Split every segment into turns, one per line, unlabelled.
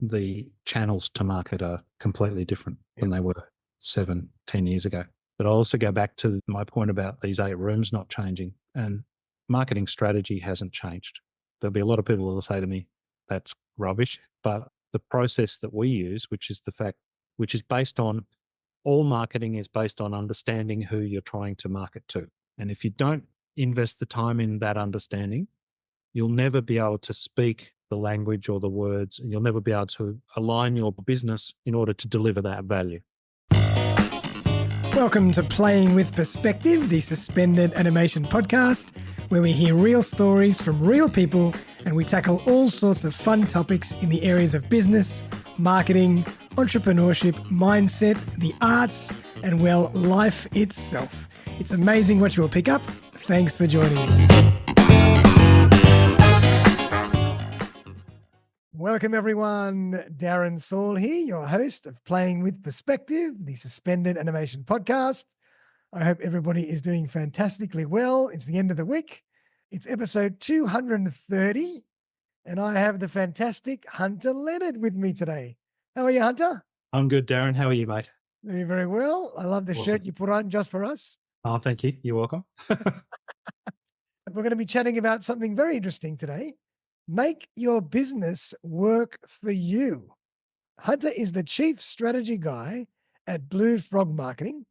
the channels to market are completely different than they were 7, 10 years ago. But I'll also go back to my point about these 8 rooms not changing, and marketing strategy hasn't changed. There'll be a lot of people who will say to me, that's rubbish. But the process that we use, which is based on all marketing is based on understanding who you're trying to market to. And if you don't invest the time in that understanding, you'll never be able to speak the language or the words, and you'll never be able to align your business in order to deliver that value.
Welcome to Playing with Perspective, the suspended animation podcast, where we hear real stories from real people and we tackle all sorts of fun topics in the areas of business, marketing, entrepreneurship, mindset, the arts, and, well, life itself. It's amazing what you will pick up. Thanks for joining us. Welcome, everyone. Darren Saul here, your host of Playing with Perspective, the suspended animation podcast. I hope everybody is doing fantastically well. It's the end of the week. It's episode 230, and I have the fantastic Hunter Leonard with me today. How are you, Hunter?
I'm good, Darren. How are you, mate?
Very, very well. I love the shirt you put on just for us.
Oh, thank you. You're welcome.
We're going to be chatting about something very interesting today. Make your business work for you. Hunter is the chief strategy guy at Blue Frog Marketing.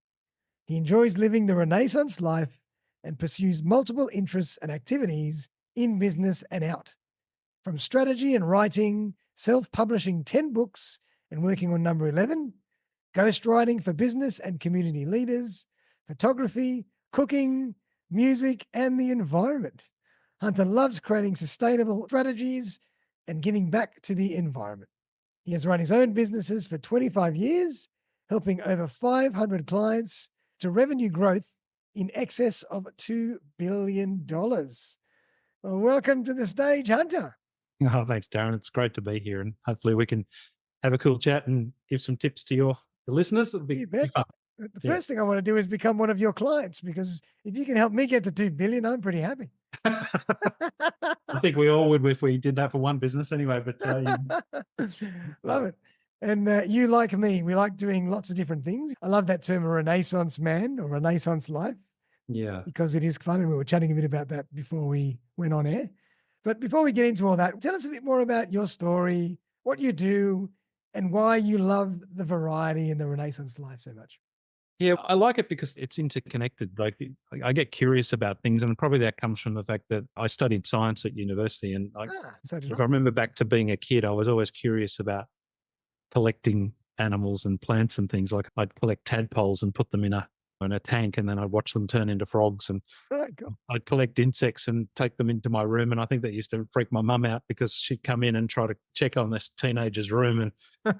He enjoys living the Renaissance life and pursues multiple interests and activities in business and out. From strategy and writing, self-publishing 10 books and working on number 11, ghostwriting for business and community leaders, photography, cooking, music, and the environment. Hunter loves creating sustainable strategies and giving back to the environment. He has run his own businesses for 25 years, helping over 500 clients to revenue growth in excess of $2 billion. Well, welcome to the stage, Hunter.
Oh, thanks, Darren. It's great to be here, and hopefully we can have a cool chat and give some tips to the listeners. It'll be fun.
The first thing I want to do is become one of your clients, because if you can help me get to 2 billion, I'm pretty happy.
I think we all would if we did that for one business anyway, but
love it. And you, like me, we like doing lots of different things. I love that term, a Renaissance man or Renaissance life.
Yeah.
Because it is fun, and we were chatting a bit about that before we went on air. But before we get into all that, tell us a bit more about your story, what you do, and why you love the variety in the Renaissance life so much.
Yeah, I like it because it's interconnected. Like, I get curious about things, and probably that comes from the fact that I studied science at university. And if I remember back to being a kid, I was always curious about collecting animals and plants and things. Like, I'd collect tadpoles and put them in a tank, and then I'd watch them turn into frogs. And I'd collect insects and take them into my room. And I think that used to freak my mum out, because she'd come in and try to check on this teenager's room and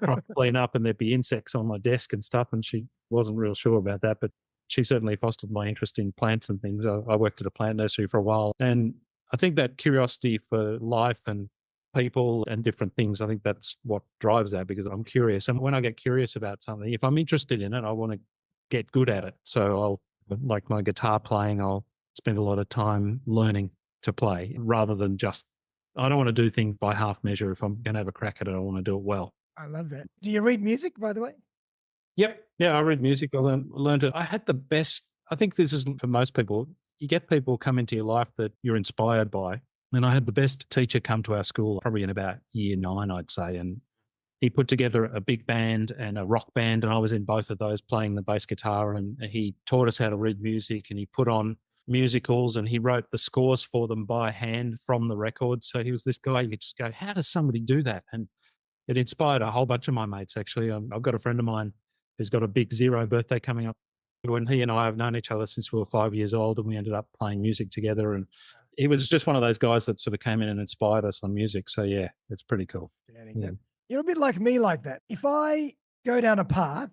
try to clean up, and there'd be insects on my desk and stuff. And she wasn't real sure about that, but she certainly fostered my interest in plants and things. I worked at a plant nursery for a while. And I think that curiosity for life and people and different things, I think that's what drives that, because I'm curious. And when I get curious about something, if I'm interested in it, I want to get good at it. So I'll, like my guitar playing, I'll spend a lot of time learning to play, rather than just, I don't want to do things by half measure. If I'm going to have a crack at it, I want to do it well.
I love that. Do you read music, by the way?
Yep. Yeah, I read music. I learned it. I had the best, I think this is for most people, you get people come into your life that you're inspired by. And I had the best teacher come to our school probably in about year 9, I'd say. And he put together a big band and a rock band, and I was in both of those playing the bass guitar. And he taught us how to read music, and he put on musicals, and he wrote the scores for them by hand from the records. So he was this guy, you could just go, how does somebody do that? And it inspired a whole bunch of my mates, actually. I've got a friend of mine who's got a big 0 birthday coming up. When he and I have known each other since we were 5 years old, and we ended up playing music together. And he was just one of those guys that sort of came in and inspired us on music. So yeah, it's pretty cool.
Yeah. You're a bit like me like that. If I go down a path,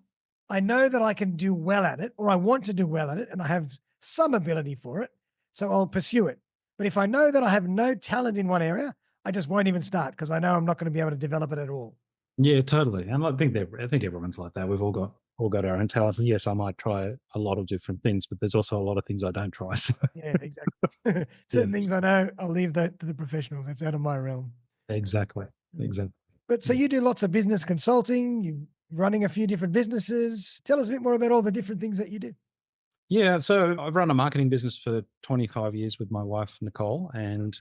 I know that I can do well at it, or I want to do well at it, and I have some ability for it, so I'll pursue it. But if I know that I have no talent in one area, I just won't even start, because I know I'm not going to be able to develop it at all.
Yeah, totally. And I think everyone's like that. We've all got our own talents. And yes, I might try a lot of different things, but there's also a lot of things I don't try. So.
Yeah, exactly. Certain things I know, I'll leave that to the professionals. It's out of my realm.
Exactly.
But so you do lots of business consulting, you running a few different businesses. Tell us a bit more about all the different things that you do.
Yeah, so I've run a marketing business for 25 years with my wife, Nicole. And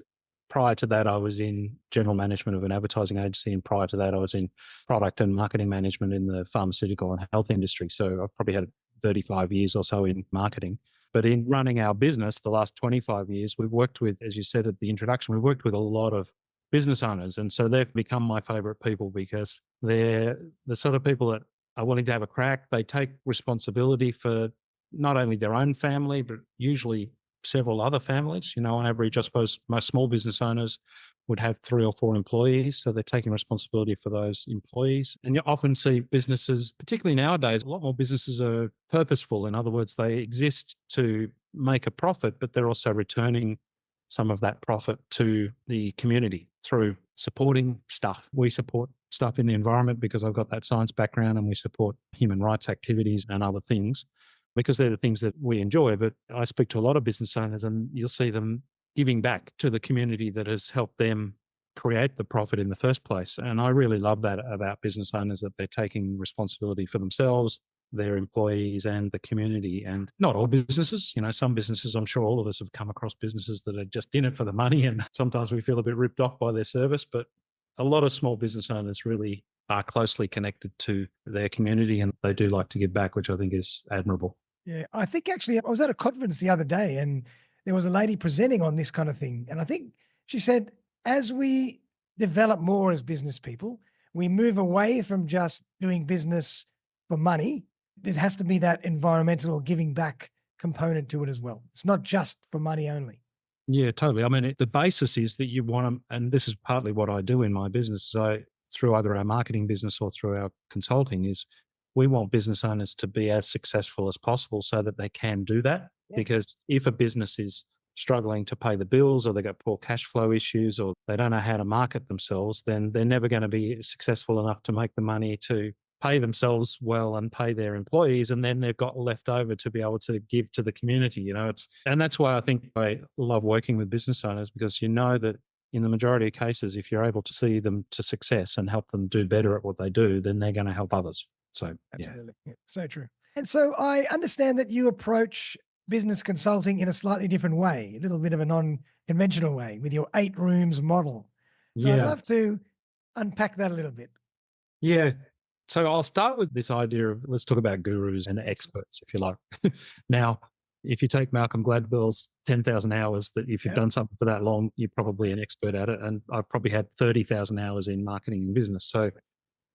prior to that, I was in general management of an advertising agency. And prior to that, I was in product and marketing management in the pharmaceutical and health industry. So I've probably had 35 years or so in marketing. But in running our business the last 25 years, we've worked with, as you said at the introduction, we've worked with a lot of business owners. And so they've become my favorite people because they're the sort of people that are willing to have a crack. They take responsibility for not only their own family, but usually several other families. On average, I suppose most small business owners would have 3 or 4 employees. So they're taking responsibility for those employees. And you often see businesses, particularly nowadays, a lot more businesses are purposeful. In other words, they exist to make a profit, but they're also returning some of that profit to the community through supporting stuff. We support stuff in the environment because I've got that science background, and we support human rights activities and other things because they're the things that we enjoy. But I speak to a lot of business owners and you'll see them giving back to the community that has helped them create the profit in the first place. And I really love that about business owners, that they're taking responsibility for themselves, their employees, and the community. And not all businesses, some businesses, I'm sure all of us have come across businesses that are just in it for the money. And sometimes we feel a bit ripped off by their service, but a lot of small business owners really are closely connected to their community, and they do like to give back, which I think is admirable.
Yeah, I think actually I was at a conference the other day and there was a lady presenting on this kind of thing. And I think she said, as we develop more as business people, we move away from just doing business for money. There has to be that environmental or giving back component to it as well. It's not just for money only.
Yeah, totally. I mean, the basis is that you want to, and this is partly what I do in my business. So through either our marketing business or through our consulting, is we want business owners to be as successful as possible so that they can do that.
Yeah.
Because if a business is struggling to pay the bills, or they've got poor cash flow issues, or they don't know how to market themselves, then they're never going to be successful enough to make the money to pay themselves well and pay their employees, and then they've got left over to be able to give to the community. And that's why I think I love working with business owners, because that in the majority of cases, if you're able to see them to success and help them do better at what they do, then they're going to help others. So
absolutely. Yeah, so true. And so I understand that you approach business consulting in a slightly different way, a little bit of a non-conventional way with your 8 rooms model. So I'd love to unpack that a little bit.
Yeah. So I'll start with this idea of, let's talk about gurus and experts, if you like. Now, if you take Malcolm Gladwell's 10,000 hours, that if you've done something for that long, you're probably an expert at it. And I've probably had 30,000 hours in marketing and business. So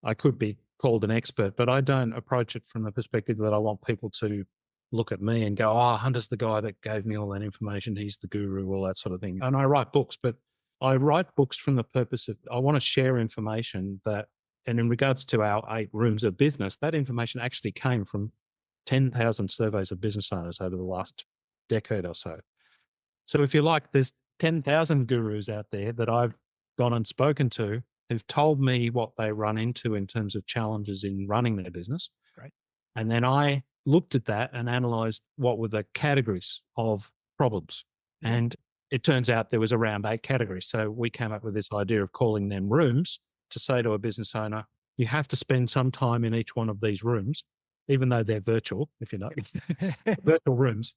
I could be called an expert, but I don't approach it from the perspective that I want people to look at me and go, oh, Hunter's the guy that gave me all that information. He's the guru, all that sort of thing. And I write books, but I write books from the purpose of, I want to share information that, and in regards to our 8 rooms of business, that information actually came from 10,000 surveys of business owners over the last decade or so. So if you like, there's 10,000 gurus out there that I've gone and spoken to who've told me what they run into in terms of challenges in running their business.
Right.
And then I looked at that and analyzed what were the categories of problems. Yeah. And it turns out there was around 8 categories. So we came up with this idea of calling them rooms, to say to a business owner, you have to spend some time in each one of these rooms, even though they're virtual, if you know, virtual rooms.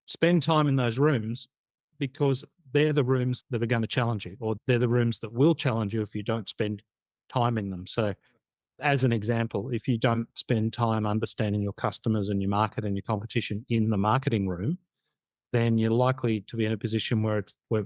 Spend time in those rooms because they're the rooms that are going to challenge you, or they're the rooms that will challenge you if you don't spend time in them. So as an example, if you don't spend time understanding your customers and your market and your competition in the marketing room, then you're likely to be in a position where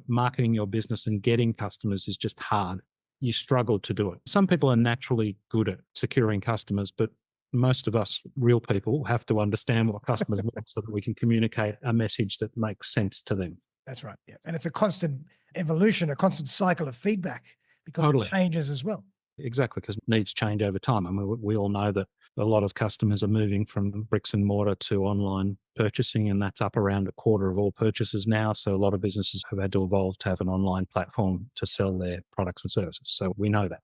marketing your business and getting customers is just hard. You struggle to do it. Some people are naturally good at securing customers, but most of us real people have to understand what customers want so that we can communicate a message that makes sense to them.
That's right. Yeah. And it's a constant evolution, a constant cycle of feedback, because it changes as well.
Exactly, because needs change over time. I mean, we all know that a lot of customers are moving from bricks and mortar to online purchasing, and that's up around a quarter of all purchases now. So a lot of businesses have had to evolve to have an online platform to sell their products and services. So we know that.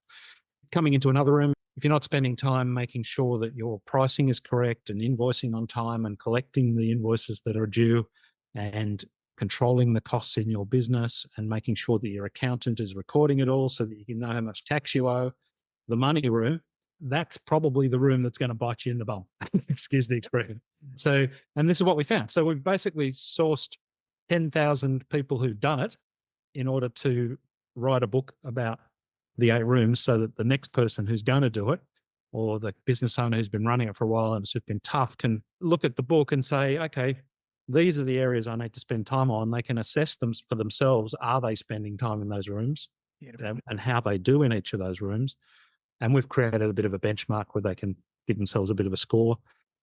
Coming into another room, if you're not spending time making sure that your pricing is correct and invoicing on time and collecting the invoices that are due and controlling the costs in your business and making sure that your accountant is recording it all so that you can know how much tax you owe, the money room, that's probably the room that's going to bite you in the bum. Excuse the expression. So, and this is what we found. So we've basically sourced 10,000 people who've done it in order to write a book about the 8 rooms so that the next person who's going to do it, or the business owner who's been running it for a while and it's just been tough, can look at the book and say, okay, these are the areas I need to spend time on. They can assess them for themselves. Are they spending time in those rooms? And how they do in each of those rooms. And we've created a bit of a benchmark where they can give themselves a bit of a score,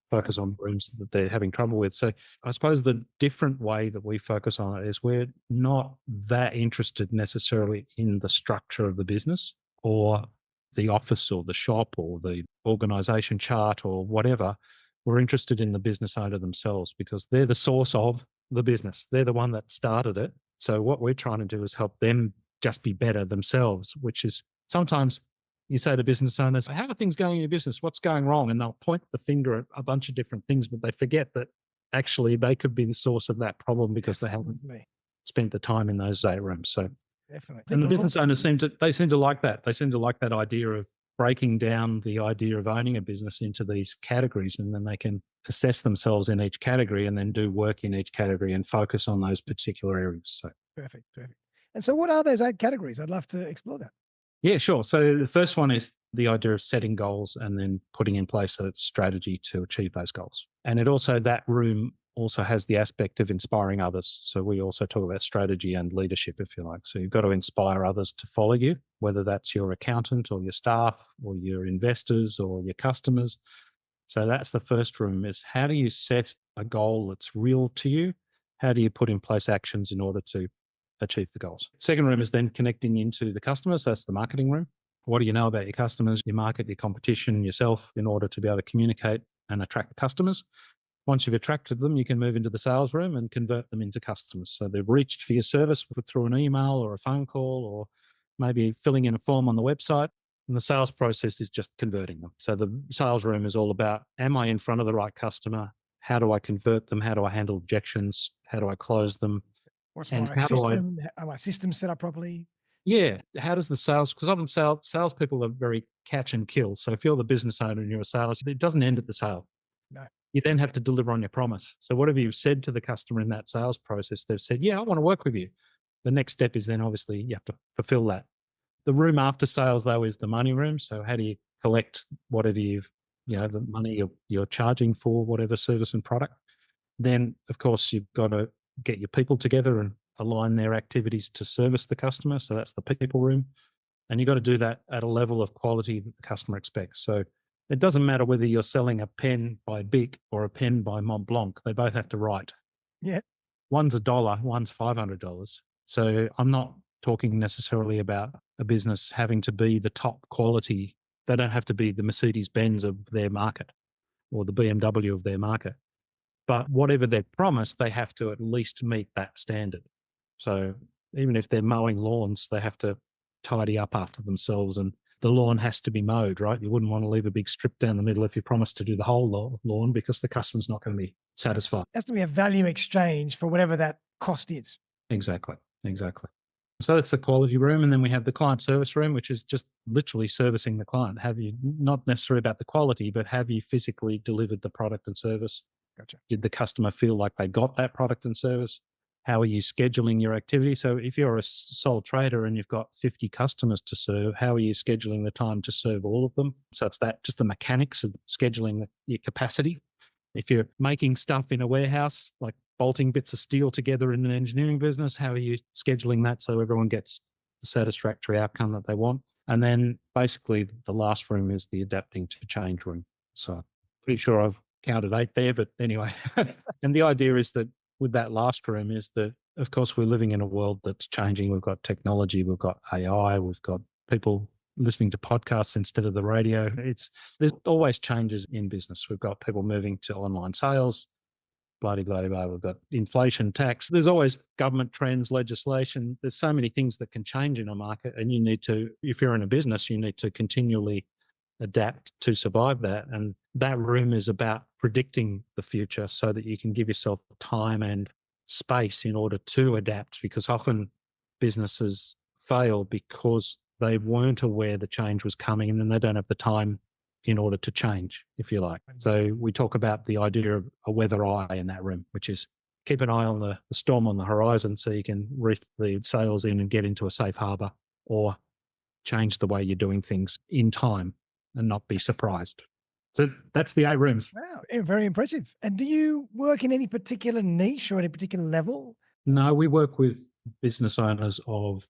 focus on rooms that they're having trouble with. So I suppose the different way that we focus on it is we're not that interested necessarily in the structure of the business or the office or the shop or the organization chart or whatever. We're interested in the business owner themselves because they're the source of the business. They're the one that started it. So what we're trying to do is help them just be better themselves, which is sometimes you say to business owners, how are things going in your business? What's going wrong? And they'll point the finger at a bunch of different things, but they forget that actually they could be the source of that problem because they haven't spent the time in those 8 rooms. So, and the business owners seem to like that. They seem to like that idea of breaking down the idea of owning a business into these categories, and then they can assess themselves in each category and then do work in each category and focus on those particular areas. So
perfect. And so what are those 8 categories? I'd love to explore that.
Yeah, sure. So the first one is the idea of setting goals and then putting in place a strategy to achieve those goals. And that room also has the aspect of inspiring others. So we also talk about strategy and leadership, if you like. So you've got to inspire others to follow you, whether that's your accountant or your staff or your investors or your customers. So that's the first room, is how do you set a goal that's real to you? How do you put in place actions in order to achieve the goals? Second room is then connecting into the customers. That's the marketing room. What do you know about your customers, your market, your competition, yourself, in order to be able to communicate and attract customers? Once you've attracted them, you can move into the sales room and convert them into customers. So they've reached for your service through an email or a phone call or maybe filling in a form on the website. And the sales process is just converting them. So the sales room is all about, am I in front of the right customer? How do I convert them? How do I handle objections? How do I close them?
What's my system? Are my systems set up properly?
Yeah. How does the sales, because often salespeople are very catch and kill. So if you're the business owner and you're a sales, it doesn't end at the sale.
No.
You then have to deliver on your promise. So whatever you've said to the customer in that sales process, they've said, yeah, I want to work with you. The next step is then obviously you have to fulfill that. The room after sales, though, is the money room. So how do you collect whatever the money you're charging for whatever service and product? Then, of course, you've got to get your people together and align their activities to service the customer. So that's the people room. And you've got to do that at a level of quality that the customer expects. So it doesn't matter whether you're selling a pen by Bic or a pen by Mont Blanc. They both have to write.
Yeah.
One's $1, one's $500. So I'm not talking necessarily about a business having to be the top quality. They don't have to be the Mercedes-Benz of their market or the BMW of their market. But whatever they've promised, they have to at least meet that standard. So even if they're mowing lawns, they have to tidy up after themselves, and the lawn has to be mowed, right? You wouldn't want to leave a big strip down the middle if you promised to do the whole lawn, because the customer's not going to be satisfied.
It has to be a value exchange for whatever that cost is.
Exactly. So that's the quality room. And then we have the client service room, which is just literally servicing the client. Have you, not necessarily about the quality, but have you physically delivered the product and service?
Gotcha.
Did the customer feel like they got that product and service? How are you scheduling your activity? So if you're a sole trader and you've got 50 customers to serve, how are you scheduling the time to serve all of them? So it's just the mechanics of scheduling your capacity. If you're making stuff in a warehouse, like bolting bits of steel together in an engineering business, how are you scheduling that so everyone gets the satisfactory outcome that they want? And then basically the last room is the adapting to change room. So pretty sure I've counted 8 there, but anyway. And the idea is that with that last room is that, of course, we're living in a world that's changing. We've got technology, we've got AI, we've got people listening to podcasts instead of the radio. There's always changes in business. We've got people moving to online sales, blah, blah, blah. We've got inflation, tax. There's always government trends, legislation. There's so many things that can change in a market, and you need to, if you're in a business, you need to continually adapt to survive that. And that room is about predicting the future so that you can give yourself time and space in order to adapt, because often businesses fail because they weren't aware the change was coming, and then they don't have the time in order to change, if you like. So we talk about the idea of a weather eye in that room, which is keep an eye on the storm on the horizon so you can reef the sails in and get into a safe harbor, or change the way you're doing things in time and not be surprised. So that's the 8 rooms.
Wow, very impressive. And do you work in any particular niche or any particular level?
No, we work with business owners of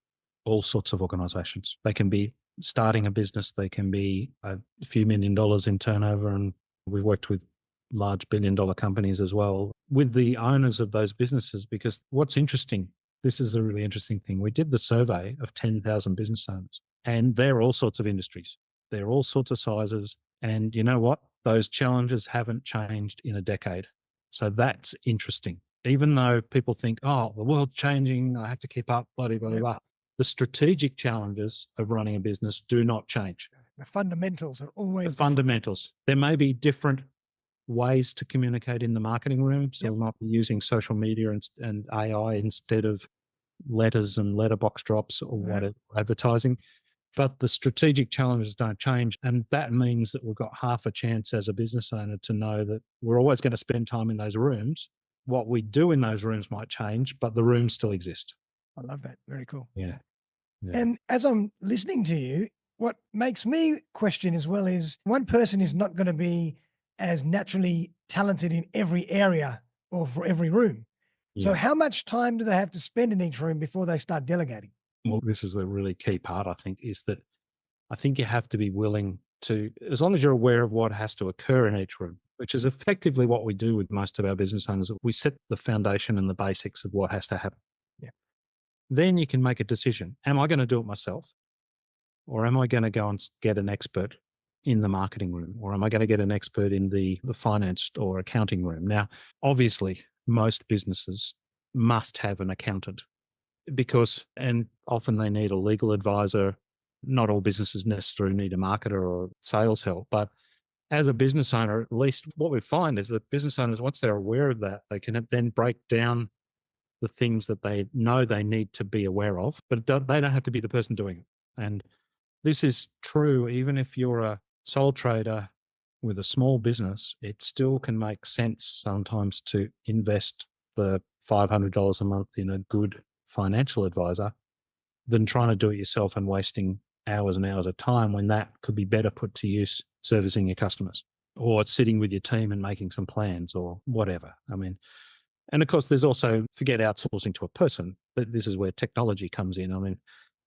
all sorts of organizations. They can be starting a business, they can be a few $1 million in turnover, and we've worked with large $1 billion companies as well, with the owners of those businesses. Because what's interesting, this is a really interesting thing. We did the survey of 10,000 business owners, and they're all sorts of industries. They're all sorts of sizes. And you know what? Those challenges haven't changed in a decade. So that's interesting. Even though people think, oh, the world's changing, I have to keep up, blah, blah, blah,
Yep.
blah. The strategic challenges of running a business do not change.
The fundamentals are always
The fundamentals. There may be different ways to communicate in the marketing room. So
Yep.
we might be using social media and AI instead of letters and letterbox drops or whatever advertising. But the strategic challenges don't change. And that means that we've got half a chance as a business owner to know that we're always going to spend time in those rooms. What we do in those rooms might change, but the rooms still exist.
I love that. Very cool.
Yeah.
And as I'm listening to you, what makes me question as well is one person is not going to be as naturally talented in every area or for every room. So how much time do they have to spend in each room before they start delegating?
Well, this is the really key part, I think, is that I think you have to be willing to, as long as you're aware of what has to occur in each room, which is effectively what we do with most of our business owners. We set the foundation and the basics of what has to happen.
Yeah.
Then you can make a decision. Am I going to do it myself? Or am I going to go and get an expert in the marketing room? Or am I going to get an expert in the finance or accounting room? Now, obviously, most businesses must have an accountant because, and often they need a legal advisor. Not all businesses necessarily need a marketer or sales help, but as a business owner, at least what we find is that business owners, once they're aware of that, they can then break down the things that they know they need to be aware of, but they don't have to be the person doing it. And this is true even if you're a sole trader with a small business. It still can make sense sometimes to invest the $500 a month in a good financial advisor than trying to do it yourself and wasting hours and hours of time when that could be better put to use servicing your customers or sitting with your team and making some plans or whatever. I mean, and of course, there's also, forget outsourcing to a person, but this is where technology comes in. I mean,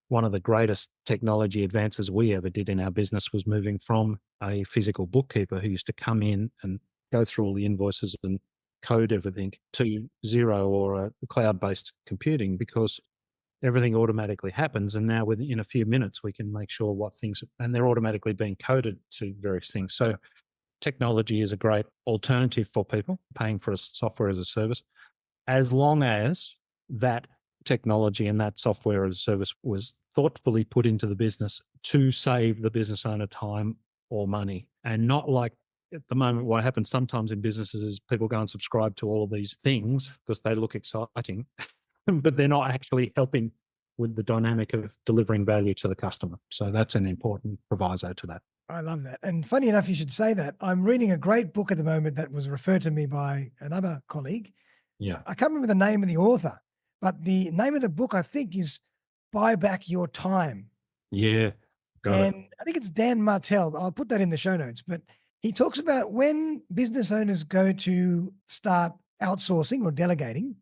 one of the greatest technology advances we ever did in our business was moving from a physical bookkeeper who used to come in and go through all the invoices and code everything to Xero or a cloud-based computing, because everything automatically happens. And now within a few minutes, we can make sure what things, and they're automatically being coded to various things. So technology is a great alternative for people paying for a software as a service, as long as that technology and that software as a service was thoughtfully put into the business to save the business owner time or money. And not like at the moment, what happens sometimes in businesses is people go and subscribe to all of these things because they look exciting, but they're not actually helping with the dynamic of delivering value to the customer. So that's an important proviso to that.
I love that. And funny enough, you should say that. I'm reading a great book at the moment that was referred to me by another colleague.
Yeah.
I can't remember the name of the author, but the name of the book, I think, is Buy Back Your Time.
Yeah. Got it.
And I think it's Dan Martell. I'll put that in the show notes. But he talks about when business owners go to start outsourcing or delegating,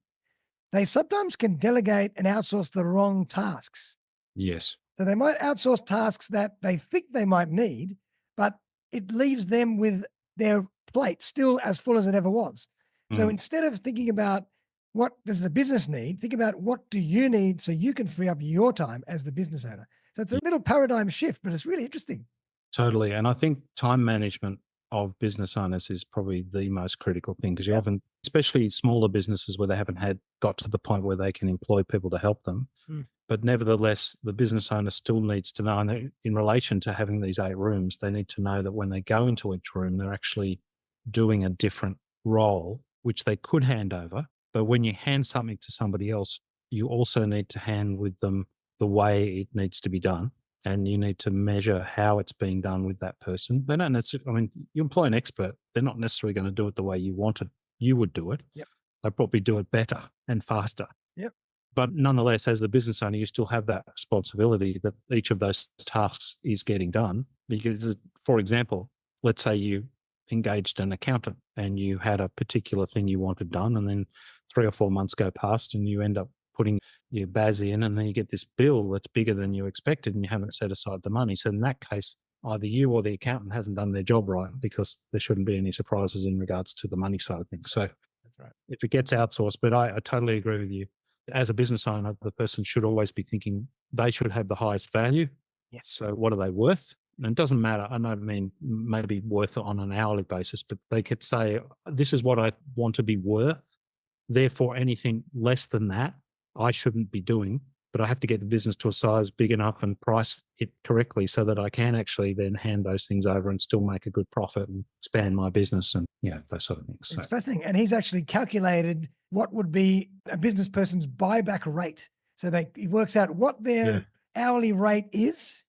they sometimes can delegate and outsource the wrong tasks.
Yes.
So they might outsource tasks that they think they might need, but it leaves them with their plate still as full as it ever was. So instead of thinking about what does the business need, think about what do you need so you can free up your time as the business owner. So it's a little paradigm shift, but it's really interesting.
Totally. And I think time management of business owners is probably the most critical thing, because you often, especially smaller businesses where they haven't got to the point where they can employ people to help them. But nevertheless, the business owner still needs to know, and in relation to having these 8 rooms, they need to know that when they go into each room, they're actually doing a different role, which they could hand over. But when you hand something to somebody else, you also need to hand with them the way it needs to be done. and you need to measure how it's being done with that person. They don't necessarily, I mean, you employ an expert, they're not necessarily going to do it the way you would do it.
Yep.
They'll probably do it better and faster.
Yep.
But nonetheless, as the business owner, you still have that responsibility that each of those tasks is getting done. Because, for example, let's say you engaged an accountant and you had a particular thing you wanted done, and then 3 or 4 months go past and you end up putting your BAS in, and then you get this bill that's bigger than you expected and you haven't set aside the money. So in that case, either you or the accountant hasn't done their job right, because there shouldn't be any surprises in regards to the money side of things. So
That's right.
if it gets outsourced, but I totally agree with you. As a business owner, the person should always be thinking they should have the highest value.
Yes.
So what are they worth? And it doesn't matter. I don't mean maybe worth it on an hourly basis, but they could say, this is what I want to be worth. Therefore, anything less than that, I shouldn't be doing. But I have to get the business to a size big enough and price it correctly so that I can actually then hand those things over and still make a good profit and expand my business and, those sort of things.
It's fascinating. And he's actually calculated what would be a business person's buyback rate. So he works out what their hourly rate is,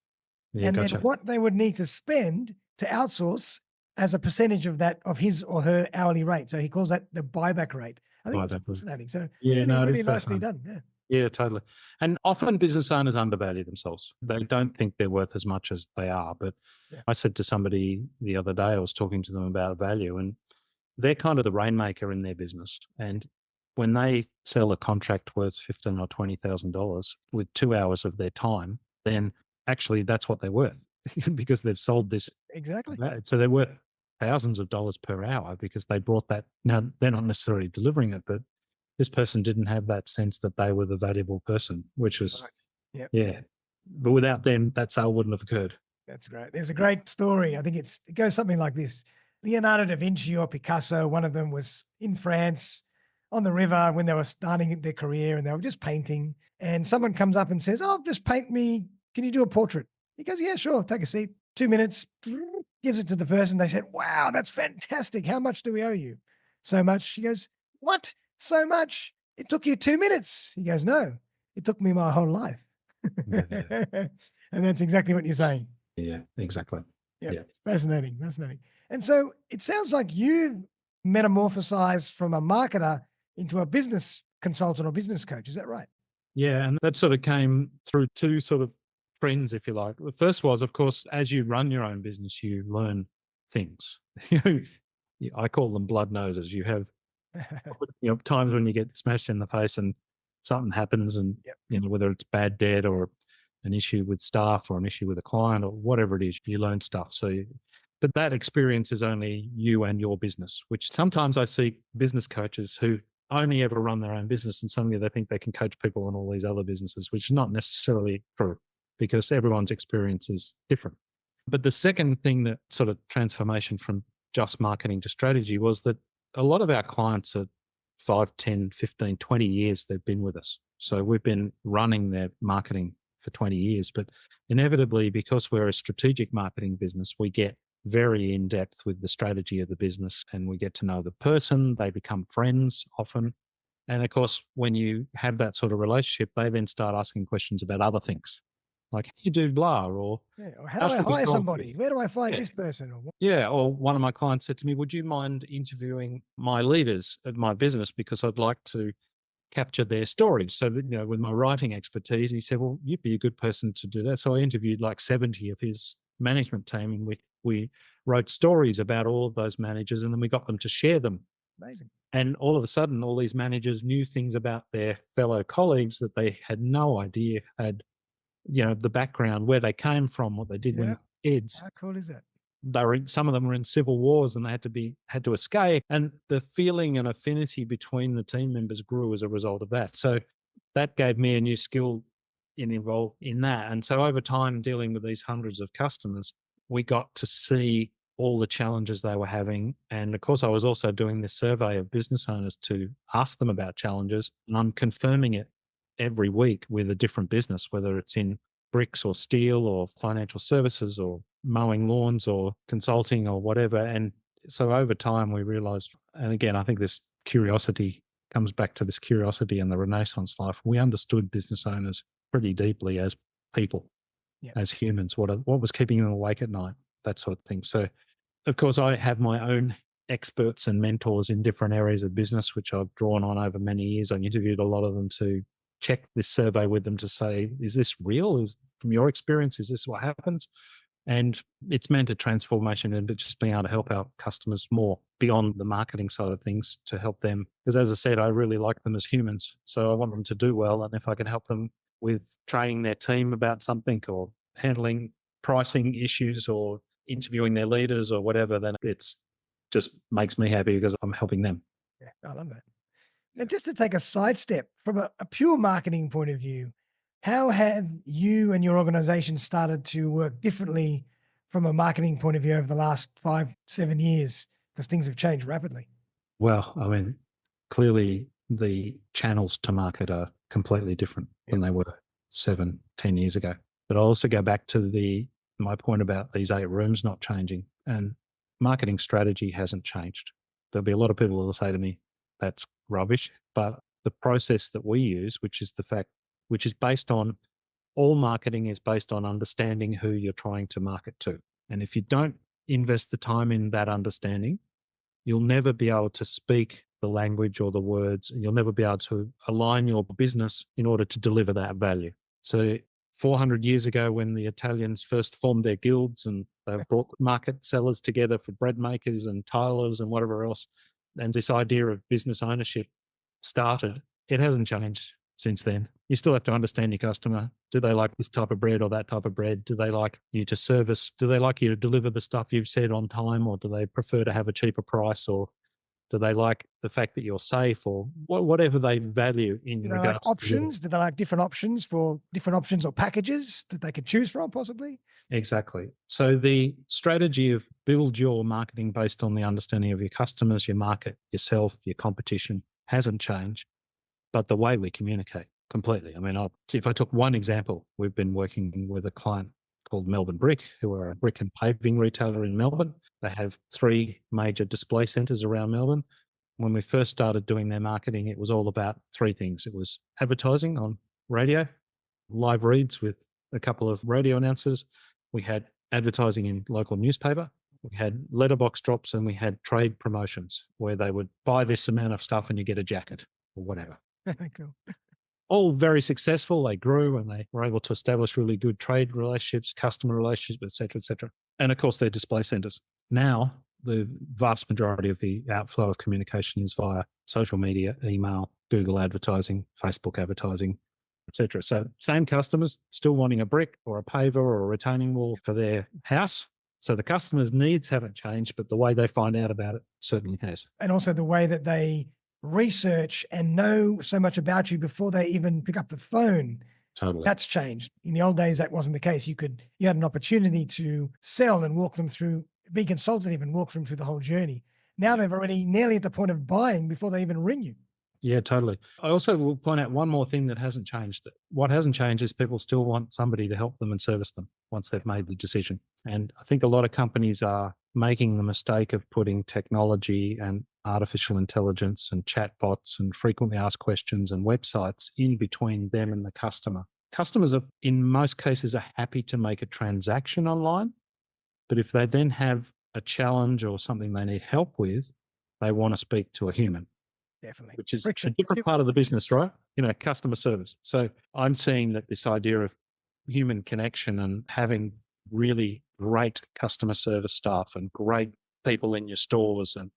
and then what they would need to spend to outsource as a percentage of that, of his or her hourly rate. So he calls that the buyback rate. I think it's fascinating. So really nicely done. Yeah.
Yeah, totally. And often business owners undervalue themselves. They don't think they're worth as much as they are. But I said to somebody the other day, I was talking to them about value, and they're kind of the rainmaker in their business. And when they sell a contract worth $15,000 or $20,000 with 2 hours of their time, then actually that's what they're worth because they've sold this.
Exactly.
So they're worth thousands of dollars per hour because they brought that. Now, they're not necessarily delivering it, but this person didn't have that sense that they were the valuable person, which was, but without them, that sale wouldn't have occurred.
That's great. There's a great story. I think it goes something like this. Leonardo da Vinci or Picasso, one of them was in France on the river when they were starting their career, and they were just painting. And someone comes up and says, "Oh, just paint me. Can you do a portrait?" He goes, "Yeah, sure. Take a seat." 2 minutes, gives it to the person. They said, "Wow, that's fantastic. How much do we owe you?" "So much." She goes, "What? So much? It took you 2 minutes." He goes, "No, it took me my whole life." And that's exactly what you're saying.
Yeah, exactly.
Yeah. Fascinating. And so it sounds like you've metamorphosized from a marketer into a business consultant or business coach. Is that right?
Yeah. And that sort of came through two sort of trends, if you like. The first was, of course, as you run your own business, you learn things. I call them blood noses. You have times when you get smashed in the face and something happens, and whether it's bad debt or an issue with staff or an issue with a client or whatever it is, you learn stuff. But that experience is only you and your business, which sometimes I see business coaches who only ever run their own business, and suddenly they think they can coach people in all these other businesses, which is not necessarily true because everyone's experience is different. But the second thing, that sort of transformation from just marketing to strategy, was that a lot of our clients are 5, 10, 15, 20 years they've been with us. So we've been running their marketing for 20 years. But inevitably, because we're a strategic marketing business, we get very in depth with the strategy of the business, and we get to know the person. They become friends often. And of course, when you have that sort of relationship, they then start asking questions about other things. Like, how do you do blah? Or
how do I hire somebody? Where do I find this person?
Or one of my clients said to me, "Would you mind interviewing my leaders at my business, because I'd like to capture their stories?" So that, with my writing expertise, he said, "Well, you'd be a good person to do that." So I interviewed like 70 of his management team, and we wrote stories about all of those managers, and then we got them to share them.
Amazing.
And all of a sudden, all these managers knew things about their fellow colleagues that they had no idea had, the background, where they came from, what they did when they were kids.
How cool is that?
Some of them were in civil wars, and they had to escape. And the feeling and affinity between the team members grew as a result of that. So that gave me a new skill involved in that. And so over time, dealing with these hundreds of customers, we got to see all the challenges they were having. And of course, I was also doing this survey of business owners to ask them about challenges, and I'm confirming it every week with a different business, whether it's in bricks or steel or financial services or mowing lawns or consulting or whatever. And so over time we realized, and again, I think this curiosity comes back to this curiosity and the Renaissance life. We understood business owners pretty deeply as people.
Yeah.
as humans. What was keeping them awake at night? That sort of thing. So, of course, I have my own experts and mentors in different areas of business, which I've drawn on over many years. I interviewed a lot of them to check this survey with them to say, is this real? Is from your experience, is this what happens? And it's meant a transformation and just being able to help our customers more beyond the marketing side of things to help them. Because as I said, I really like them as humans. So I want them to do well. And if I can help them with training their team about something or handling pricing issues or interviewing their leaders or whatever, then it's just makes me happy because I'm helping them.
Yeah, I love that. Now, just to take a sidestep from a pure marketing point of view, how have you and your organization started to work differently from a marketing point of view over the last 5, 7 years? Because things have changed rapidly.
Well, I mean, clearly the channels to market are completely different than they were 7, 10 years ago. But I also go back to my point about these 8 rooms not changing, and marketing strategy hasn't changed. There'll be a lot of people who will say to me, that's rubbish. But the process that we use, which is based on all marketing is based on understanding who you're trying to market to. And if you don't invest the time in that understanding, you'll never be able to speak the language or the words, and you'll never be able to align your business in order to deliver that value. So 400 years ago, when the Italians first formed their guilds and they brought market sellers together for bread makers and tilers and whatever else, and this idea of business ownership started, it hasn't changed since then. You still have to understand your customer. Do they like this type of bread or that type of bread? Do they like you to service? Do they like you to deliver the stuff you've said on time, or do they prefer to have a cheaper price, or do they like the fact that you're safe, or whatever they value in
Do they like
regards to
options? Do they like different options or packages that they could choose from, possibly?
Exactly. So the strategy of build your marketing based on the understanding of your customers, your market, yourself, your competition hasn't changed, but the way we communicate completely. I mean, if I took one example, we've been working with a client called Melbourne Brick, who are a brick and paving retailer in Melbourne. They have 3 major display centres around Melbourne. When we first started doing their marketing, it was all about 3 things. It was advertising on radio, live reads with a couple of radio announcers. We had advertising in local newspaper. We had letterbox drops, and we had trade promotions where they would buy this amount of stuff and you get a jacket or whatever.
Cool.
All very successful. They grew and they were able to establish really good trade relationships, customer relationships, et cetera, et cetera. And of course, they're display centers. Now, the vast majority of the outflow of communication is via social media, email, Google advertising, Facebook advertising, et cetera. So same customers still wanting a brick or a paver or a retaining wall for their house. So the customer's needs haven't changed, but the way they find out about it certainly has.
And also the way that they research and know so much about you before they even pick up the phone.
Totally.
That's changed. In the old days, that wasn't the case. You had an opportunity to sell and walk them through, be consultative and walk them through the whole journey. Now they've already nearly at the point of buying before they even ring you.
Yeah, totally. I also will point out one more thing that hasn't changed. What hasn't changed is people still want somebody to help them and service them once they've made the decision. And I think a lot of companies are making the mistake of putting technology and artificial intelligence and chatbots and frequently asked questions and websites in between them and the customer. Customers are, in most cases, are happy to make a transaction online, but if they then have a challenge or something they need help with, they want to speak to a human.
Definitely.
Which is
Friction.
a different part of the business, right? Customer service. So I'm seeing that this idea of human connection and having really great customer service staff and great people in your stores and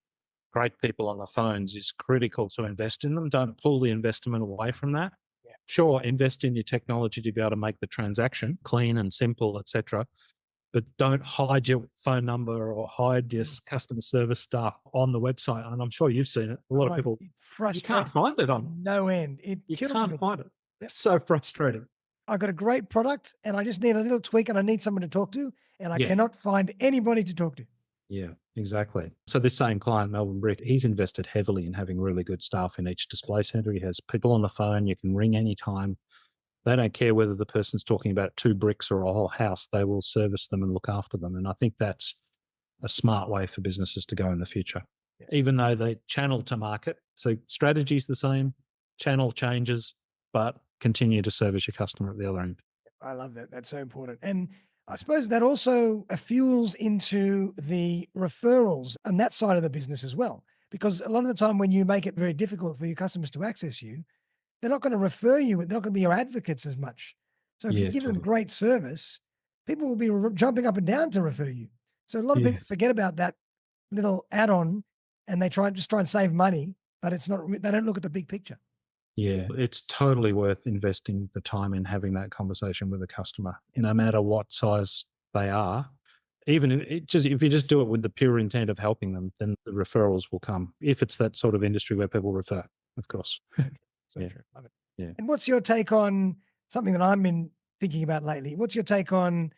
great people on the phones is critical to invest in them. Don't pull the investment away from that.
Yeah.
Sure, invest in your technology to be able to make the transaction clean and simple, etc. But don't hide your phone number or hide your customer service staff on the website. And I'm sure you've seen it. A lot of people, you can't find it on.
No end. It
You
kills
can't
me.
find it. It's so frustrating.
I've got a great product and I just need a little tweak and I need someone to talk to, and I
Yeah.
cannot find anybody to talk to.
Yeah, exactly. So this same client, Melbourne Brick, he's invested heavily in having really good staff in each display center. He has people on the phone. You can ring anytime. They don't care whether the person's talking about 2 bricks or a whole house. They will service them and look after them. And I think that's a smart way for businesses to go in the future, even though they channel to market. So strategy's the same, channel changes, but continue to service your customer at the other end.
I love that. That's so important. And I suppose that also fuels into the referrals and that side of the business as well. Because a lot of the time when you make it very difficult for your customers to access you, they're not going to refer you. They're not going to be your advocates as much. So if you
Yeah,
give them
totally.
great service, people will be jumping up and down to refer you. So a lot of
Yeah.
people forget about that little add-on and they try and save money, but it's not, they don't look at the big picture.
Yeah, it's totally worth investing the time in having that conversation with a customer, no matter what size they are. Even if you just do it with the pure intent of helping them, then the referrals will come. If it's that sort of industry where people refer, of course.
So
Yeah,
true. Love it.
yeah.
And what's your take on something that I've been thinking about lately? What's your take on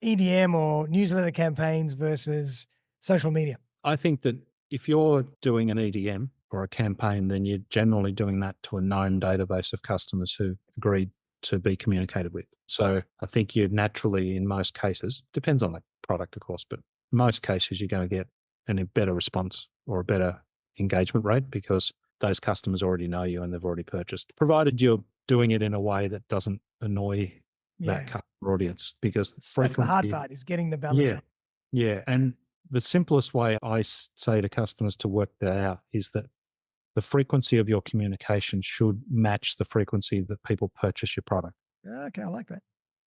EDM or newsletter campaigns versus social media?
I think that if you're doing an EDM or a campaign, then you're generally doing that to a known database of customers who agreed to be communicated with. So I think you naturally, in most cases, depends on the product, of course, but in most cases, you're going to get a better response or a better engagement rate because those customers already know you and they've already purchased, provided you're doing it in a way that doesn't annoy that
Yeah.
customer audience because
That's the hard
frequently,
part is getting the balance
yeah,
right.
yeah. And the simplest way I say to customers to work that out is that the frequency of your communication should match the frequency that people purchase your product.
Okay, I like that.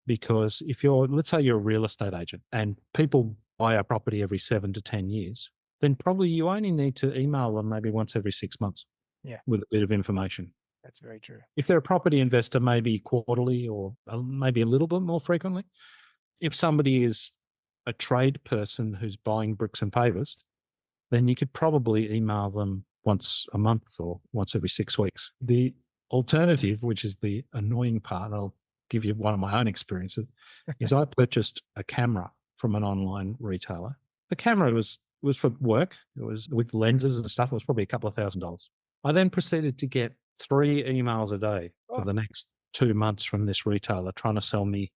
Because if you're, let's say you're a real estate agent and people buy a property every 7 to 10 years, then probably you only need to email them maybe once every 6 months
Yeah,
with a bit of information.
that's very true.
If they're a property investor, maybe quarterly or maybe a little bit more frequently. If somebody is a trade person who's buying bricks and pavers, then you could probably email them once a month or once every 6 weeks. The alternative, which is the annoying part, I'll give you one of my own experiences, is I purchased a camera from an online retailer. The camera was for work. It was with lenses and stuff. It was probably a couple of $1,000s. I then proceeded to get 3 emails a day for the next 2 months from this retailer trying to sell me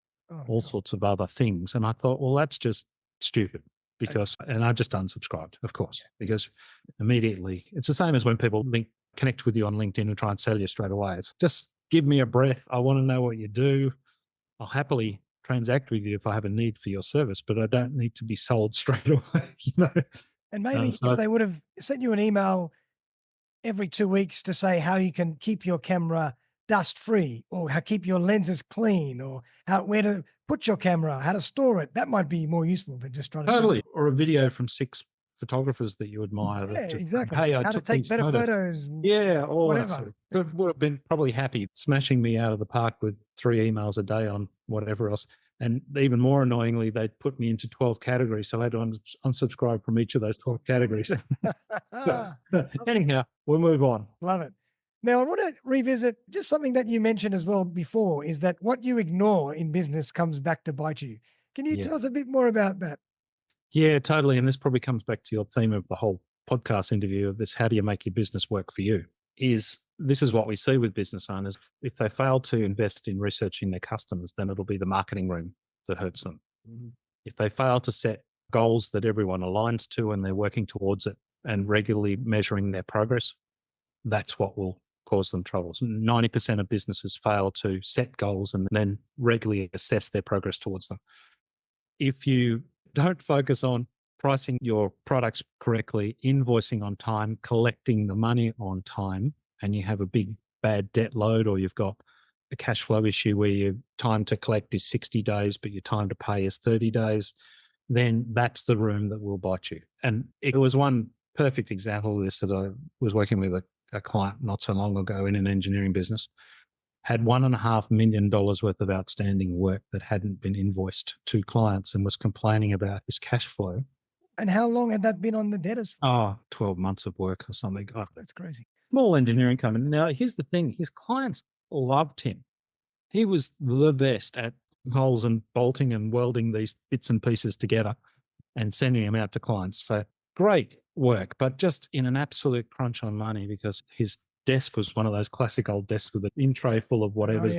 all sorts of other things. And I thought, well, that's just stupid because, and I just unsubscribed, of course, because immediately it's the same as when people connect with you on LinkedIn and try and sell you straight away. It's just give me a breath. I want to know what you do. I'll happily transact with you if I have a need for your service, but I don't need to be sold straight away, you know?
And maybe if they would have sent you an email every 2 weeks to say how you can keep your camera dust free or how keep your lenses clean or where to put your camera, how to store it, that might be more useful than just trying to
totally. Or a video from 6 photographers that you admire
yeah,
that just,
exactly.
hey, I
How to
took
take
these
better
photos.
photos.
Yeah, all that
Whatever.
sort of. Would have been probably happy smashing me out of the park with 3 emails a day on whatever else. And even more annoyingly, they'd put me into 12 categories. So I had to unsubscribe from each of those 12 categories. Anyhow, we'll move on.
Love it. Now, I want to revisit just something that you mentioned as well before is that what you ignore in business comes back to bite you. Can you tell us a bit more about that?
Yeah, totally. And this probably comes back to your theme of the whole podcast interview of this, how do you make your business work for you? This is what we see with business owners. If they fail to invest in researching their customers, then it'll be the marketing room that hurts them. Mm-hmm. If they fail to set goals that everyone aligns to and they're working towards it and regularly measuring their progress, that's what will cause them troubles. 90% of businesses fail to set goals and then regularly assess their progress towards them. If you don't focus on pricing your products correctly, invoicing on time, collecting the money on time, and you have a big bad debt load, or you've got a cash flow issue where your time to collect is 60 days, but your time to pay is 30 days, then that's the room that will bite you. And it was one perfect example of this that I was working with a client not so long ago in an engineering business, had $1.5 million worth of outstanding work that hadn't been invoiced to clients and was complaining about his cash flow.
And how long had that been on the debtors for?
12 months of work or something.
That's crazy.
Small engineering company. Now, here's the thing. His clients loved him. He was the best at holes and bolting and welding these bits and pieces together and sending them out to clients. So great work, but just in an absolute crunch on money because his desk was one of those classic old desks with an in tray full of whatever's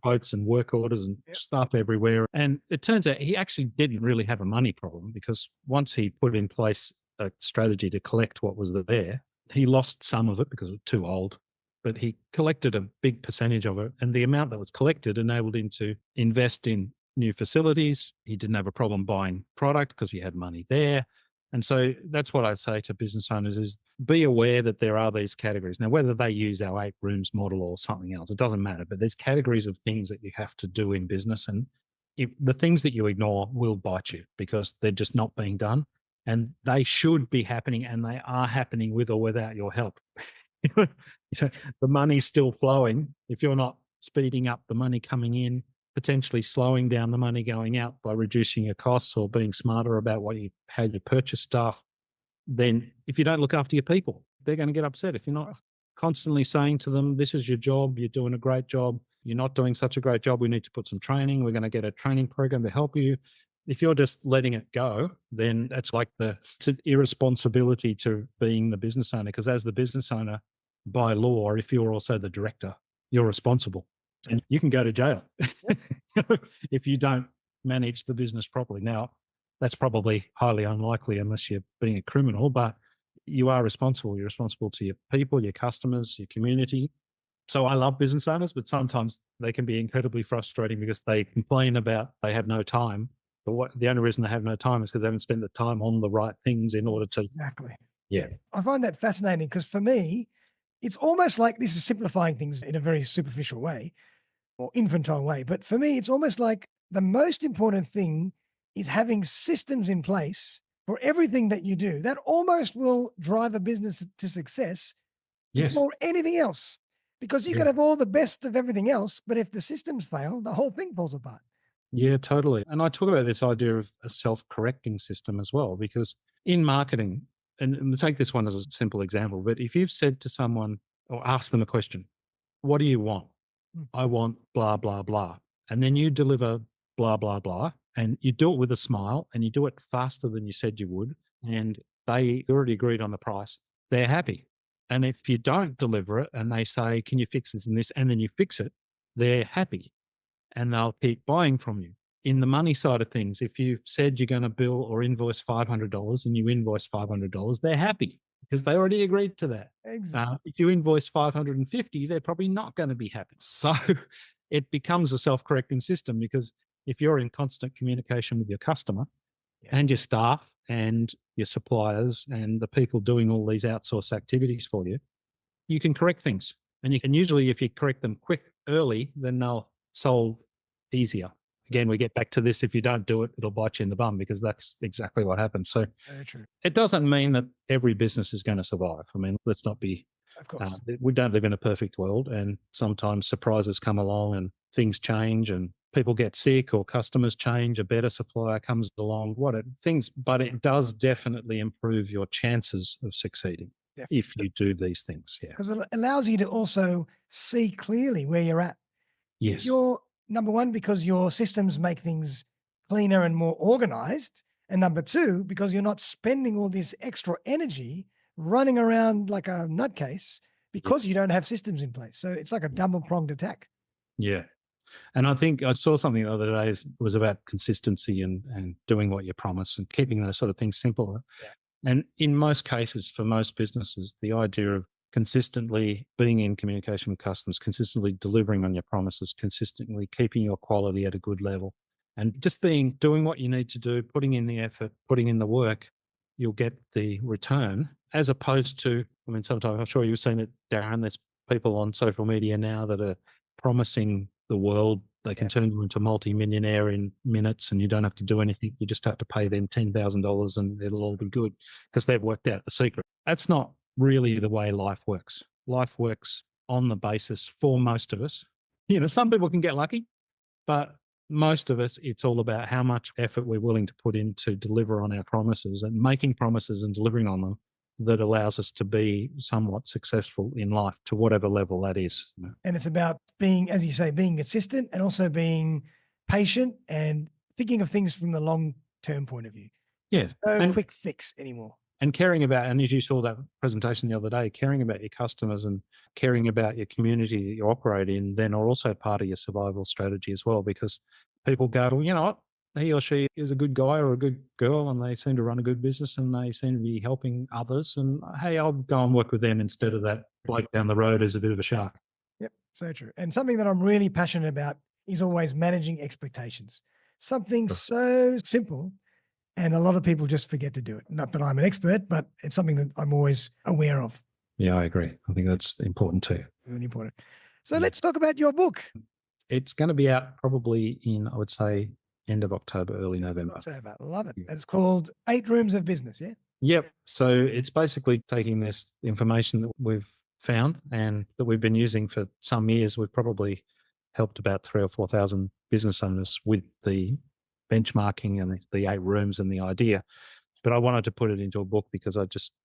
quotes and work orders and stuff everywhere. And it turns out he actually didn't really have a money problem because once he put in place a strategy to collect what was there, he lost some of it because it was too old. but he collected a big percentage of it. And the amount that was collected enabled him to invest in new facilities. He didn't have a problem buying product because he had money there. And so that's what I say to business owners is be aware that there are these categories. Now, whether they use our 8 rooms model or something else, it doesn't matter. But there's categories of things that you have to do in business. And if the things that you ignore will bite you because they're just not being done. And they should be happening, and they are happening with or without your help. The money's still flowing. If you're not speeding up the money coming in, potentially slowing down the money going out by reducing your costs or being smarter about how you purchase stuff, then if you don't look after your people, they're going to get upset. If you're not constantly saying to them, this is your job, you're doing a great job, you're not doing such a great job, we need to put some training, we're going to get a training program to help you. If you're just letting it go, then it's like it's an irresponsibility to being the business owner, because as the business owner, by law, if you're also the director, you're responsible and you can go to jail if you don't manage the business properly. Now, that's probably highly unlikely unless you're being a criminal, but you are responsible. You're responsible to your people, your customers, your community. So I love business owners, but sometimes they can be incredibly frustrating because they complain about they have no time. But the only reason they have no time is because they haven't spent the time on the right things in order to.
Exactly.
Yeah.
I find that fascinating because for me, it's almost like this is simplifying things in a very superficial way or infantile way. But for me, it's almost like the most important thing is having systems in place for everything that you do. That almost will drive a business to success
Yes.
before anything else. Because you can have all the best of everything else, but if the systems fail, the whole thing falls apart.
Yeah, totally. And I talk about this idea of a self-correcting system as well, because in marketing, and take this one as a simple example, but if you've said to someone or asked them a question, what do you want? I want blah, blah, blah. And then you deliver blah, blah, blah. And you do it with a smile and you do it faster than you said you would. And they already agreed on the price. They're happy. And if you don't deliver it and they say, can you fix this and this? And then you fix it, they're happy and they'll keep buying from you. In the money side of things, if you said you're going to bill or invoice $500 and you invoice $500, they're happy because they already agreed to that.
Exactly.
If you invoice 550, they're probably not going to be happy. So it becomes a self-correcting system because if you're in constant communication with your customer and your staff and your suppliers and the people doing all these outsourced activities for you, you can correct things. And you can usually, if you correct them early, then they'll solve easier. Again, we get back to this. If you don't do it, it'll bite you in the bum because that's exactly what happens. So
Very true.
it doesn't mean that every business is going to survive. I mean, let's not be,
Of course.
we don't live in a perfect world. And sometimes surprises come along and things change and people get sick or customers change, a better supplier comes along, but it does definitely improve your chances of succeeding. Definitely. If you do these things. Yeah.
Because it allows you to also see clearly where you're at.
Yes.
You're number one, because your systems make things cleaner and more organized. And number two, because you're not spending all this extra energy running around like a nutcase because you don't have systems in place. So it's like a double-pronged attack.
Yeah. And I think I saw something the other day was about consistency and doing what you promise and keeping those sort of things simple. Yeah. And in most cases, for most businesses, the idea of consistently being in communication with customers, consistently delivering on your promises, consistently keeping your quality at a good level, and just doing what you need to do, putting in the effort, putting in the work, you'll get the return. As opposed to, I mean, sometimes I'm sure you've seen it, Darren, there's people on social media now that are promising the world they can turn you into a multi-millionaire in minutes and you don't have to do anything. You just have to pay them $10,000 and it'll all be good because they've worked out the secret. That's not really the way life works. Life works on the basis for most of us. You know, some people can get lucky, but most of us, it's all about how much effort we're willing to put in to deliver on our promises and making promises and delivering on them that allows us to be somewhat successful in life to whatever level that is.
And it's about being, as you say, being consistent and also being patient and thinking of things from the long-term point of view.
Yes.
There's no quick fix anymore.
And caring about, and as you saw that presentation the other day, caring about your customers and caring about your community that you operate in, then are also part of your survival strategy as well, because people go, well, you know what, he or she is a good guy or a good girl and they seem to run a good business and they seem to be helping others. And hey, I'll go and work with them instead of that bloke down the road who's a bit of a shark.
Yep, so true. And something that I'm really passionate about is always managing expectations. Something so simple, and a lot of people just forget to do it. Not that I'm an expert, but it's something that I'm always aware of.
Yeah, I agree. I think that's important too.
Really important. So let's talk about your book.
It's going to be out probably in, I would say, end of October, early November.
October. Love it. It's called 8 Rooms of Business, yeah?
Yep. So it's basically taking this information that we've found and that we've been using for some years. We've probably helped about 3,000 or 4,000 business owners with the benchmarking and the 8 rooms and the idea. But I wanted to put it into a book because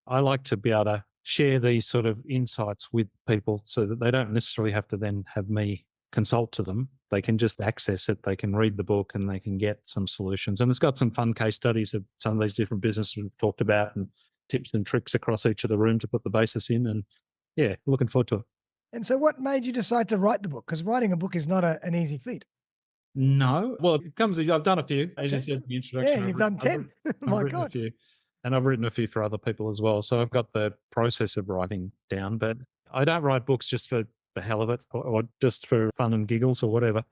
I like to be able to share these sort of insights with people so that they don't necessarily have to then have me consult to them. They can just access it. They can read the book and they can get some solutions. And it's got some fun case studies of some of these different businesses we've talked about and tips and tricks across each of the rooms to put the basis in. And yeah, looking forward to it.
And so what made you decide to write the book? Because writing a book is not an easy feat.
No. Well, it comes, I've done a few, as you said in the introduction.
Yeah, you've done 10. My
written a
God.
few, and I've written a few for other people as well. So I've got the process of writing down, but I don't write books just for the hell of it or just for fun and giggles or whatever.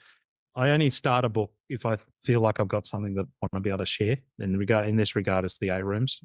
I only start a book if I feel like I've got something that I want to be able to share. In this regard, it's the 8 rooms.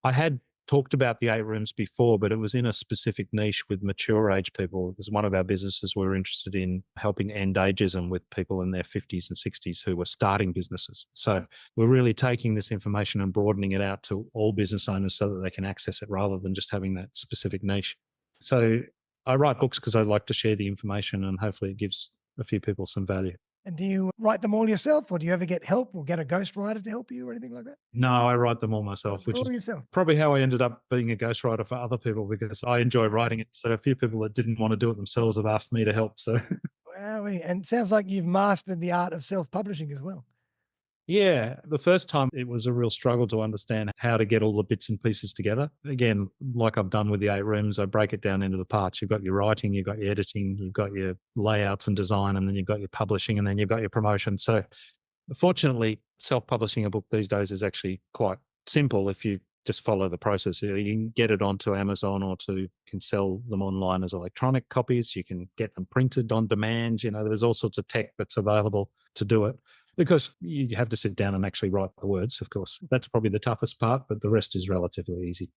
I had talked about the 8 rooms before, but it was in a specific niche with mature age people. Because one of our businesses, we're interested in helping end ageism with people in their 50s and 60s who were starting businesses. So we're really taking this information and broadening it out to all business owners so that they can access it rather than just having that specific niche. So I write books because I like to share the information and hopefully it gives a few people some value.
And do you write them all yourself, or do you ever get help or get a ghostwriter to help you or anything like that?
No, I write them all myself, which
All
is
yourself.
probably how I ended up being a ghostwriter for other people because I enjoy writing it. So a few people that didn't want to do it themselves have asked me to help. So
Wowee. And it sounds like you've mastered the art of self-publishing as well.
yeah, the first time it was a real struggle to understand how to get all the bits and pieces together. Again, like I've done with the 8 rooms, I break it down into the parts. You've got your writing, you've got your editing, you've got your layouts and design, and then you've got your publishing, and then you've got your promotion. So fortunately, self-publishing a book these days is actually quite simple if you just follow the process. You can get it onto Amazon or you can sell them online as electronic copies. You can get them printed on demand. There's all sorts of tech that's available to do it because you have to sit down and actually write the words, of course. That's probably the toughest part, but the rest is relatively easy.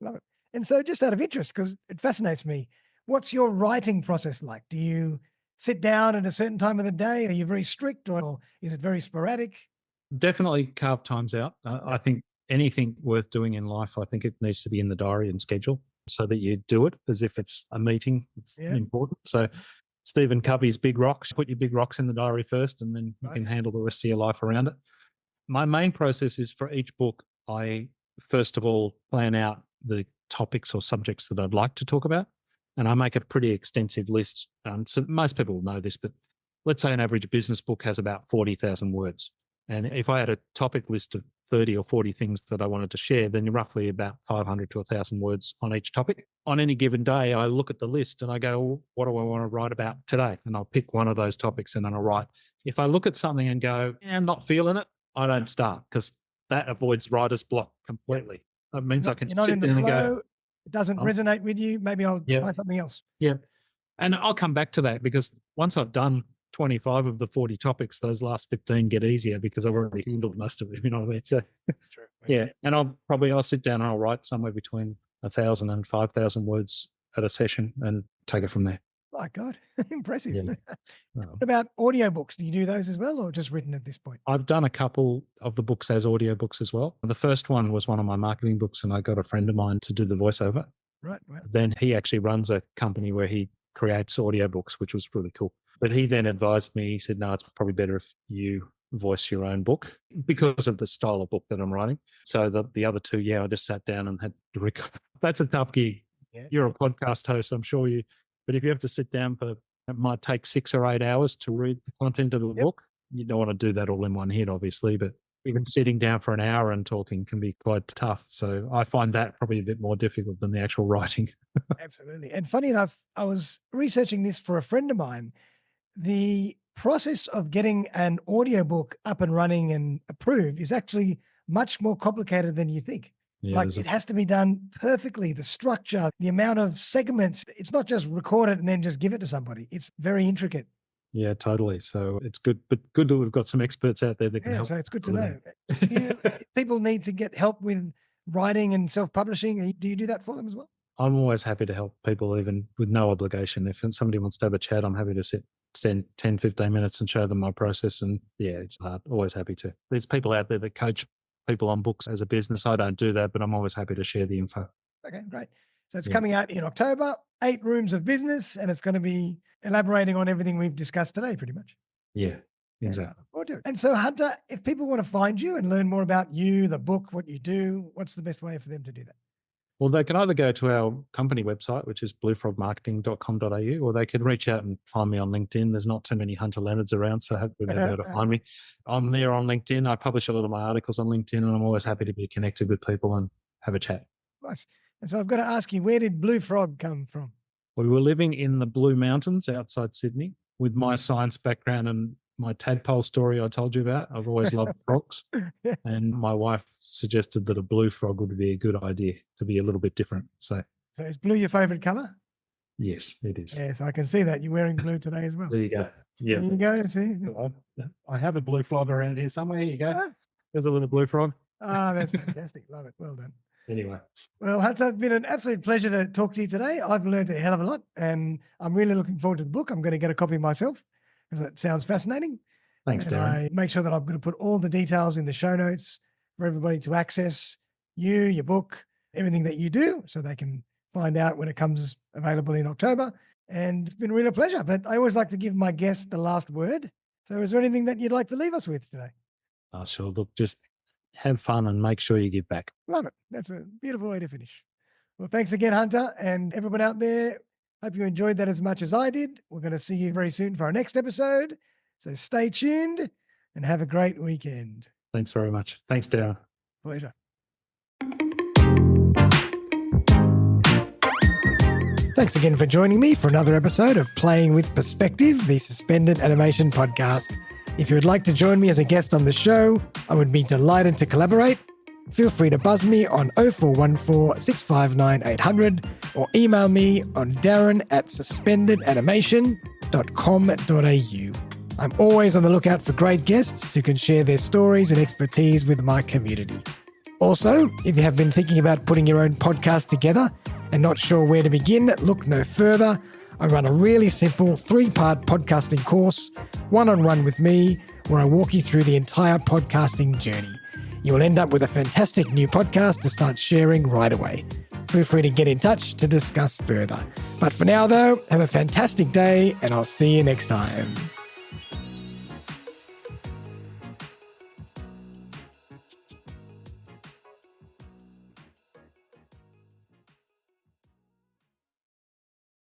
Love it. And so just out of interest, because it fascinates me, what's your writing process like? Do you sit down at a certain time of the day? Are you very strict or is it very sporadic?
Definitely carve times out. I think anything worth doing in life, I think it needs to be in the diary and schedule so that you do it as if it's a meeting. It's important. So Stephen Covey's big rocks, put your big rocks in the diary first and then you can handle the rest of your life around it. My main process is for each book, I first of all plan out the topics or subjects that I'd like to talk about. And I make a pretty extensive list. So most people know this, but let's say an average business book has about 40,000 words. And if I had a topic list of 30 or 40 things that I wanted to share, then you're roughly about 500 to 1,000 words on each topic. On any given day, I look at the list and I go, well, what do I want to write about today? And I'll pick one of those topics and then I'll write. If I look at something and go, I'm not feeling it, I don't start because that avoids writer's block completely. That means I can
You're not
sit
in the
down and
flow.
go,
It doesn't resonate with you. Maybe I'll try something else.
yeah. And I'll come back to that because once I've done 25 of the 40 topics, those last 15 get easier because I've already handled most of them, you know what I mean? So,
True.
yeah. And I'll sit down and I'll write somewhere between 1,000 and 5,000 words at a session and take it from there.
My God, impressive.
Yeah.
What about audiobooks? Do you do those as well or just written at this point?
I've done a couple of the books as audiobooks as well. The first one was one of my marketing books and I got a friend of mine to do the voiceover.
Right. Wow.
Then he actually runs a company where he creates audiobooks, which was really cool. But he then advised me, he said, no, it's probably better if you voice your own book because of the style of book that I'm writing. So the other two, I just sat down and had to record. That's a tough gig. Yeah. You're a podcast host, I'm sure but if you have to sit down it might take 6 or 8 hours to read the content of the book. You don't want to do that all in one hit, obviously, but even sitting down for an hour and talking can be quite tough. So I find that probably a bit more difficult than the actual writing.
Absolutely. And funny enough, I was researching this for a friend of mine. The process of getting an audiobook up and running and approved is actually much more complicated than you think.
Yeah,
Like it has to be done perfectly. The structure, the amount of segments, it's not just record it and then just give it to somebody. It's very intricate.
Yeah, totally. So it's good, but good that we've got some experts out there that can help.
So it's good to know. If people need to get help with writing and self-publishing, do you do that for them as well?
I'm always happy to help people, even with no obligation. If somebody wants to have a chat, I'm happy to spend 10, 15 minutes and show them my process. And yeah, it's hard. Always happy to. There's people out there that coach people on books as a business. I don't do that, but I'm always happy to share the info.
Okay, great. So it's coming out in October, 8 Rooms of Business, and it's going to be elaborating on everything we've discussed today, pretty much.
Yeah, exactly.
And so, Hunter, if people want to find you and learn more about you, the book, what you do, what's the best way for them to do that?
Well, they can either go to our company website, which is bluefrogmarketing.com.au, or they can reach out and find me on LinkedIn. There's not too many Hunter Leonards around, so hopefully they'll be able to find me. I'm there on LinkedIn. I publish a lot of my articles on LinkedIn, and I'm always happy to be connected with people and have a chat.
Nice. And so I've got to ask you, where did Blue Frog come from?
We were living in the Blue Mountains outside Sydney. With my science background and my tadpole story I told you about, I've always loved frogs. And my wife suggested that a blue frog would be a good idea, to be a little bit different. So
is blue your favorite color?
Yes, it is.
Yes, I can see that. You're wearing blue today as well.
There you go. Yeah.
There you go. See?
I have a blue frog around here somewhere. Here you go. There's a little blue frog.
That's fantastic. Love it. Well done.
Anyway.
Well, Hunter, it's been an absolute pleasure to talk to you today. I've learned a hell of a lot, and I'm really looking forward to the book. I'm going to get a copy myself because it sounds fascinating.
Thanks, Darren.
I make sure that I'm going to put all the details in the show notes for everybody to access you, your book, everything that you do, so they can find out when it comes available in October. And it's been really a pleasure, but I always like to give my guest the last word. So is there anything that you'd like to leave us with today?
Oh, sure. Look, just have fun and make sure you give back.
Love it. That's a beautiful way to finish. Well, thanks again, Hunter, and everyone out there. Hope you enjoyed that as much as I did. We're going to see you very soon for our next episode. So stay tuned and have a great weekend.
Thanks very much. Thanks, Darren.
Pleasure. Thanks again for joining me for another episode of Playing with Perspective, the Suspended Animation Podcast. If you would like to join me as a guest on the show, I would be delighted to collaborate. Feel free to buzz me on 0414 659 800 or email me on darren@suspendedanimation.com.au. I'm always on the lookout for great guests who can share their stories and expertise with my community. Also, if you have been thinking about putting your own podcast together and not sure where to begin, look no further. I run a really simple 3-part podcasting course, one-on-one with me, where I walk you through the entire podcasting journey. You will end up with a fantastic new podcast to start sharing right away. Feel free to get in touch to discuss further. But for now, though, have a fantastic day, and I'll see you next time.